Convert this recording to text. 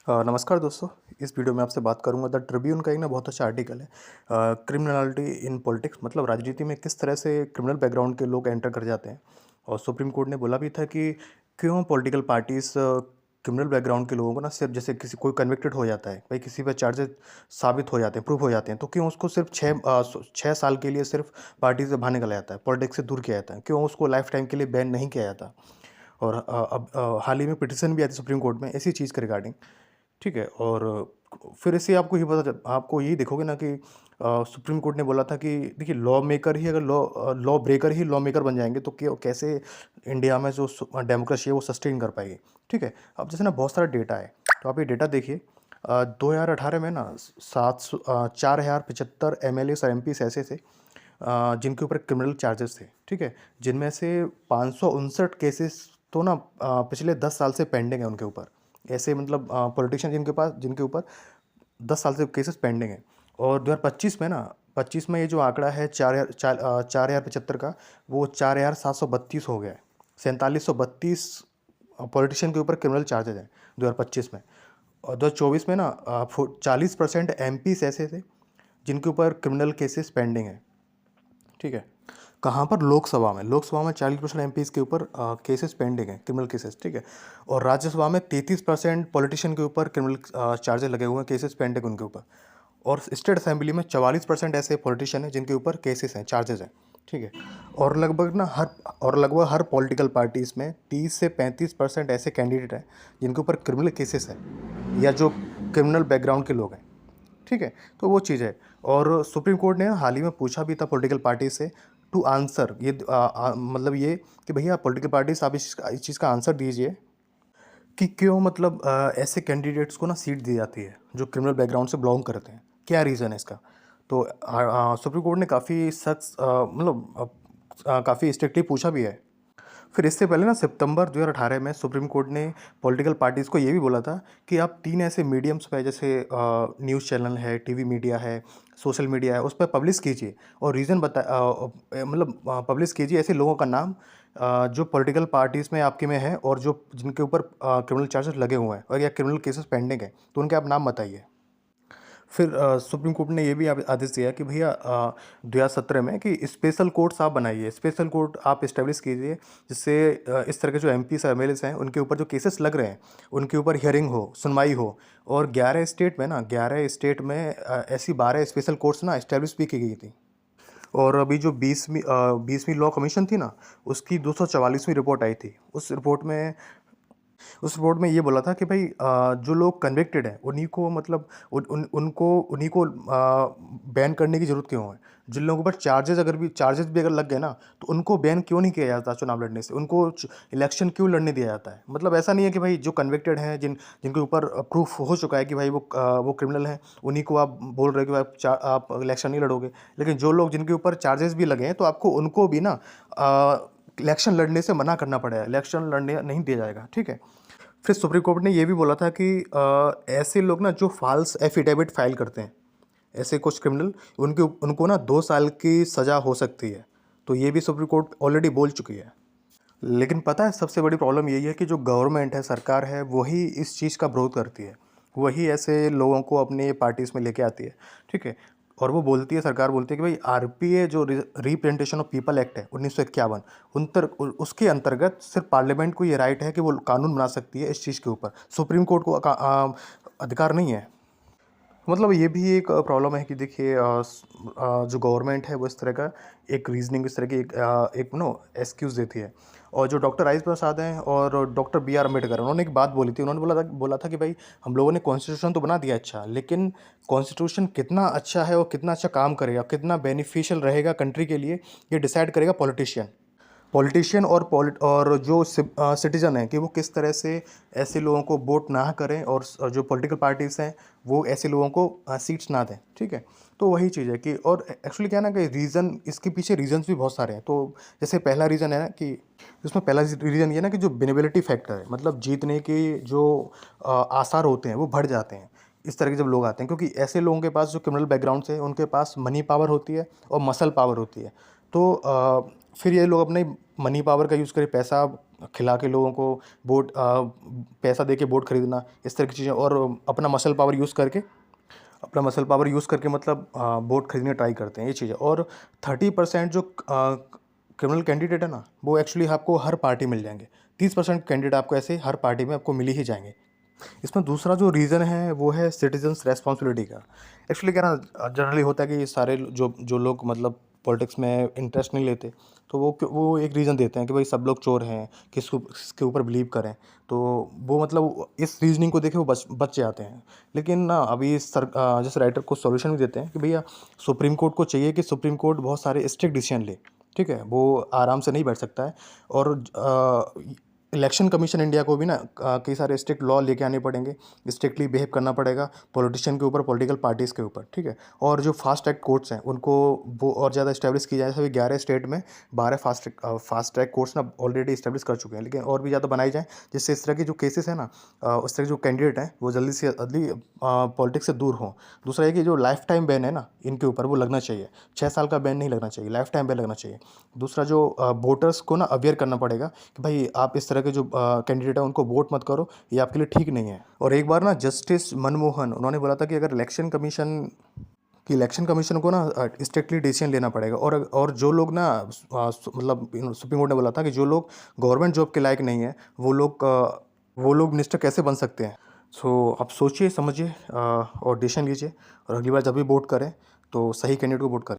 नमस्कार दोस्तों। इस वीडियो में आपसे बात करूंगा द ट्रिब्यून का एक ना बहुत अच्छा आर्टिकल है। क्रिमिनलिटी इन पॉलिटिक्स, मतलब राजनीति में किस तरह से क्रिमिनल बैकग्राउंड के लोग एंटर कर जाते हैं। और सुप्रीम कोर्ट ने बोला भी था कि क्यों पॉलिटिकल पार्टीज क्रिमिनल बैकग्राउंड के लोगों को ना सिर्फ जैसे किसी कोई कन्विक्टेड हो जाता है, भाई किसी पे चार्जेस साबित हो जाते हैं, प्रूफ हो जाते हैं, तो क्यों उसको सिर्फ 6 साल के लिए सिर्फ पार्टी से बाहर निकला जाता है, पॉलिटिक्स से दूर किया जाता है, क्यों उसको लाइफ टाइम के लिए बैन नहीं किया जाता। और अब हाल ही में पिटिशन भी आई थी सुप्रीम कोर्ट में इसी चीज़ के रिगार्डिंग। ठीक है। और फिर इससे आपको यही देखोगे ना कि सुप्रीम कोर्ट ने बोला था कि देखिए, लॉ मेकर ही अगर लॉ ब्रेकर ही लॉ मेकर बन जाएंगे तो कैसे इंडिया में जो डेमोक्रेसी है वो सस्टेन कर पाएगी। ठीक है। अब जैसे ना बहुत सारा डेटा है, तो आप ये डेटा देखिए। 2018 में ना 4,075 MLAs और MPs ऐसे थे जिनके ऊपर क्रिमिनल चार्जेस थे। ठीक है। जिनमें से 559 केसेस तो ना पिछले 10 साल से पेंडिंग है उनके ऊपर। ऐसे मतलब पॉलिटिशियन जिनके ऊपर 10 साल से केसेस पेंडिंग है। और 2025 में ना 25 में ये जो आंकड़ा है 4,075 का, वो 4,732 हो गया है। 4732 पॉलिटिशियन के ऊपर क्रिमिनल चार्जेज हैं 2025 में। और 2024 में ना 40% MPs ऐसे थे जिनके ऊपर क्रिमिनल केसेस पेंडिंग है। ठीक है। कहाँ पर? लोकसभा में 40% MPs के ऊपर केसेस पेंडिंग है, क्रिमिनल केसेस। ठीक है। और राज्यसभा में 33% पॉलिटिशियन के ऊपर क्रिमिनल चार्जेस लगे हुए हैं, केसेस पेंडिंग उनके ऊपर। और स्टेट असेंबली में 44% ऐसे पॉलिटिशियन हैं जिनके ऊपर केसेस हैं, चार्जेस हैं। ठीक है। और लगभग हर पॉलिटिकल पार्टीज में 30 से 35% ऐसे कैंडिडेट हैं जिनके ऊपर क्रिमिनल केसेस हैं या जो क्रिमिनल बैकग्राउंड के लोग हैं। ठीक है। तो वो चीज़ है। और सुप्रीम कोर्ट ने हाल ही में पूछा भी था पॉलिटिकल पार्टी से टू आंसर ये मतलब ये कि भैया पॉलिटिकल पार्टीज आप इस चीज़ का आंसर दीजिए कि क्यों मतलब ऐसे कैंडिडेट्स को ना सीट दी जाती है जो क्रिमिनल बैकग्राउंड से बिलोंग करते हैं, क्या रीज़न है इसका। तो सुप्रीम कोर्ट ने काफ़ी सख्त मतलब काफ़ी स्ट्रिक्टली पूछा भी है। फिर इससे पहले ना सितंबर 2018 में सुप्रीम कोर्ट ने पॉलिटिकल पार्टीज़ को ये भी बोला था कि आप 3 ऐसे मीडियम्स पे, जैसे न्यूज़ चैनल है, टीवी मीडिया है, सोशल मीडिया है, उस पर पब्लिश कीजिए और रीज़न मतलब पब्लिश कीजिए ऐसे लोगों का नाम जो पॉलिटिकल पार्टीज़ में आपके में है और जो जिनके ऊपर क्रिमिनल चार्जेस लगे हुए हैं और या क्रिमिनल केसेस पेंडिंग है, तो उनके आप नाम बताइए। फिर सुप्रीम कोर्ट ने ये भी आदेश दिया कि भैया 2017 में कि स्पेशल कोर्ट्स आप बनाइए, स्पेशल कोर्ट आप इस्टेब्लिश कीजिए जिससे इस तरह के जो MPs और MLAs हैं उनके ऊपर जो केसेस लग रहे हैं उनके ऊपर हियरिंग हो, सुनवाई हो। और 11 स्टेट में ऐसी 12 स्पेशल कोर्ट्स ना इस्टेब्लिश भी की गई थी। और अभी जो 20वीं लॉ कमीशन थी ना, उसकी 244वीं रिपोर्ट आई थी। उस रिपोर्ट में ये बोला था कि भाई जो लोग कन्विक्टेड हैं उन्हीं को मतलब उन्हीं को बैन करने की ज़रूरत क्यों है। जिन लोगों पर चार्जेस भी अगर लग गए ना, तो उनको बैन क्यों नहीं किया जाता चुनाव लड़ने से, उनको इलेक्शन क्यों लड़ने दिया जाता है। मतलब ऐसा नहीं है कि भाई जो कन्विक्टेड हैं, जिनके ऊपर प्रूफ हो चुका है कि भाई वो क्रिमिनल हैं, उन्हीं को आप बोल रहे हो कि आप इलेक्शन नहीं लड़ोगे। लेकिन जो लोग जिनके ऊपर चार्जेस भी लगे हैं, तो आपको उनको भी ना इलेक्शन लड़ने से मना करना पड़ेगा, इलेक्शन लड़ने नहीं दिया जाएगा। ठीक है। फिर सुप्रीम कोर्ट ने ये भी बोला था कि ऐसे लोग ना जो फॉल्स एफिडेविट फाइल करते हैं, ऐसे कुछ क्रिमिनल, उनको ना 2 साल की सज़ा हो सकती है। तो ये भी सुप्रीम कोर्ट ऑलरेडी बोल चुकी है। लेकिन पता है सबसे बड़ी प्रॉब्लम यही है कि जो गवर्नमेंट है, सरकार है, वही इस चीज़ का विरोध करती है, वही ऐसे लोगों को अपने पार्टीज़ में लेके आती है। ठीक है। और वो बोलती है, सरकार बोलती है कि भाई RPA जो रिप्रेजेंटेशन ऑफ पीपल एक्ट है 1951, उसके अंतर्गत सिर्फ पार्लियामेंट को ये राइट है कि वो कानून बना सकती है इस चीज़ के ऊपर, सुप्रीम कोर्ट को अधिकार नहीं है। मतलब ये भी एक प्रॉब्लम है कि देखिए जो गवर्नमेंट है वो इस तरह का एक रीजनिंग, इस तरह की एक एक्सक्यूज़ देती है। और जो डॉक्टर राजेंद्र प्रसाद हैं और डॉक्टर BR अम्बेडकर, उन्होंने एक बात बोली थी। उन्होंने बोला था कि भाई हम लोगों ने कॉन्स्टिट्यूशन तो बना दिया अच्छा, लेकिन कॉन्स्टिट्यूशन कितना अच्छा है और कितना अच्छा काम करेगा, कितना बेनिफिशियल रहेगा कंट्री के लिए, ये डिसाइड करेगा पॉलिटिशियन और जो सिटीज़न हैं कि वो किस तरह से ऐसे लोगों को वोट ना करें और जो पॉलिटिकल पार्टीज़ हैं वो ऐसे लोगों को सीट्स ना दें। ठीक है। तो वही चीज़ है कि और एक्चुअली क्या है ना कि इसके पीछे रीज़न्स भी बहुत सारे हैं। तो जैसे पहला रीज़न है ना कि इसमें पहला रीज़न ये ना कि जो विनेबिलिटी फैक्टर है, मतलब जीतने के जो आसार होते हैं वो बढ़ जाते हैं इस तरह के जब लोग आते हैं, क्योंकि ऐसे लोगों के पास जो क्रिमिनल बैकग्राउंड से उनके पास मनी पावर होती है और मसल पावर होती है। तो फिर ये लोग अपने मनी पावर का यूज़ करें, पैसा खिला के लोगों को वोट पैसा दे के वोट खरीदना, इस तरह की चीज़ें, और अपना मसल पावर यूज़ करके मतलब वोट खरीदने ट्राई करते हैं, ये चीज़ है। और 30% जो क्रिमिनल कैंडिडेट है ना, वो एक्चुअली आपको हर पार्टी मिल जाएंगे। 30% कैंडिडेट आपको ऐसे हर पार्टी में आपको मिल ही जाएंगे। इसमें दूसरा जो रीज़न है वो है सिटीजन्स रेस्पॉन्सिबिलिटी का। एक्चुअली क्या ना, जनरली होता है कि ये सारे जो जो लोग मतलब पॉलिटिक्स में इंटरेस्ट नहीं लेते, तो वो एक रीज़न देते हैं कि भाई सब लोग चोर हैं, किसके ऊपर बिलीव करें। तो वो मतलब इस रीजनिंग को देखे वो बच जाते हैं। लेकिन ना अभी जैसे राइटर को सॉल्यूशन भी देते हैं कि भैया सुप्रीम कोर्ट को चाहिए कि सुप्रीम कोर्ट बहुत सारे स्ट्रिक्ट डिसीजन ले, ठीक है, वो आराम से नहीं बैठ सकता है। और इलेक्शन कमीशन इंडिया को भी ना कई सारे स्ट्रिक्ट लॉ लेके आने पड़ेंगे, स्ट्रिक्टली बिहेव करना पड़ेगा पॉलिटिशियन के ऊपर, पॉलिटिकल पार्टीज़ के ऊपर, ठीक है। और जो फास्ट ट्रैक कोर्ट्स हैं उनको वो और ज़्यादा इस्टेब्लिश की जाए। सभी 11 स्टेट में 12 फास्ट ट्रैक कोर्ट्स ना ऑलरेडी इस्टेब्लिश कर चुके हैं, लेकिन और भी ज़्यादा बनाई जाए, जिससे इस तरह के जो केसेस हैं ना, उस तरह के जो कैंडिडेट हैं वो जल्दी से जल्दी पॉलिटिक्स से दूर हों। दूसरा ये कि जो लाइफ टाइम बैन है ना इनके ऊपर, वो लगना चाहिए। 6 साल का बैन नहीं लगना चाहिए, लाइफ टाइम बैन लगना चाहिए। दूसरा जो वोटर्स को ना अवेयर करना पड़ेगा कि भाई आप इस तरह के जो कैंडिडेट है उनको वोट मत करो, ये आपके लिए ठीक नहीं है। और एक बार ना जस्टिस मनमोहन उन्होंने बोला था कि अगर इलेक्शन कमीशन को ना स्ट्रिक्टली डिसीजन लेना पड़ेगा। और जो लोग ना मतलब सुप्रीम कोर्ट ने बोला था कि जो लोग गवर्नमेंट जॉब के लायक नहीं है वो लोग मिनिस्टर कैसे बन सकते हैं। सो आप सोचिए समझिए और डिसीजन लीजिए, और अगली बार जब भी वोट करें तो सही कैंडिडेट को वोट करें।